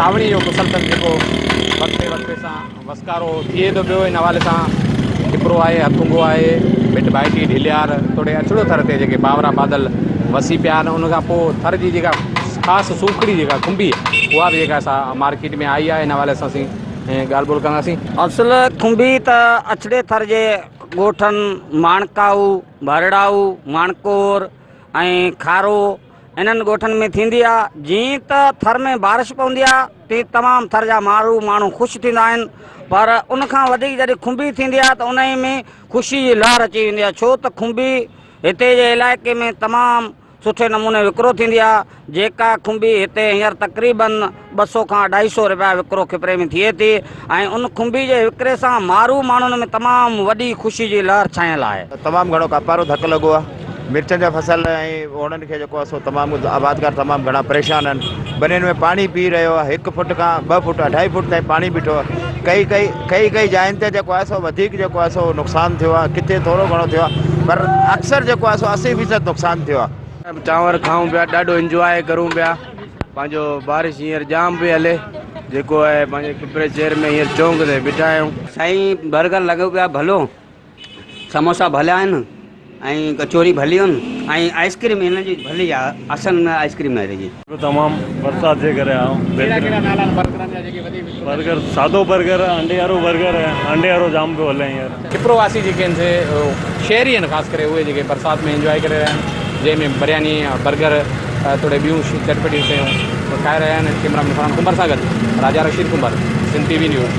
छावणी जो मुसलसल जेको वक़्ते वक़्ते सां वसकारो थिए थो पियो। इन हवाले सां हिकिड़ो आहे हथुंगो आहे, मिट भाइटी ढिलियार, थोरे अचड़ो थर ते जेके बावरा बादल वसी पिया आहिनि। उन खां पोइ थर जी जेका ख़ासि सूखड़ी जेका खुंबी उहा बि जेका असां मार्केट में आई आहे। इन हवाले सां असीं ॻाल्हि ॿोल कंदासीं। असल खुंबी त अछड़े थर जे ॻोठनि माणकाऊ, भरड़ाऊ, माणकोर ऐं खारो इन्हनि ॻोठनि में थींदी आहे। जीअं त थर में बारिश पवंदी आहे तीअं तमामु थर जा माण्हू ख़ुशि थींदा आहिनि, पर उनखां वधीक जॾहिं खुंबी थींदी आहे त उन में ख़ुशी जी लहर अची वेंदी आहे, छो त खुंबी हिते जे इलाइक़े में तमामु सुठे नमूने विकिरो थींदी आहे। जेका खुंबी हिते हींअर तक़रीबन 200 खां 250 रुपया विकिरो खिपरे में थिए थी ऐं उन खुंबी जे विकिरे सां मारू माण्हुनि में तमामु वॾी ख़ुशी जी लहर छायल आहे। तमामु घणो कपारो धकु लॻो आहे। मिर्चनि जा फसल ऐं वणनि खे जेको आहे सो तमामु आबादकार तमामु घणा परेशान आहिनि। बनियुनि में पाणी पी रहियो आहे, 1 फुट खां 2 फुट 2.5 फुट ताईं पाणी बीठो आहे। कई जाइनि ते जेको आहे सो वधीक जेको आहे सो नुक़सानु थियो आहे, किथे थोरो घणो थियो आहे, पर अक्सर जेको आहे सो 80% नुक़सानु थियो आहे। चांवर खाऊं पिया, ॾाढो इंजॉय करूं पिया। पंहिंजो बारिश हींअर जाम पई हले, जेको आहे पंहिंजे खिपरे शहर में हींअर चौंक ते बीठा आहियूं। साईं बर्गर लॻो पिया भलो, समोसा भलिया आहिनि ऐं कचौरी भलियूं आहिनि ऐं आइस्क्रीम हिन जी भली आहे। असल में आइस्क्रीम आहे जी तमामु बरसात जे करे बर्गर, सादो बर्गर, अंडे वारो बर्गर है, अंडे वारो जाम पियो हले हींअर। खिपरो वासी जेके आहिनि से शहरी आहिनि, ख़ासि करे उहे जेके बरसाति में इंजॉय करे रहिया आहिनि, जंहिंमें बिरयानी, बर्गर, थोरे ॿियूं चटपटियूं शयूं खाए रहिया आहिनि। कैमरामैन फरहान कुंबर सां गॾु राजा Rashid comber, Sindh TV news.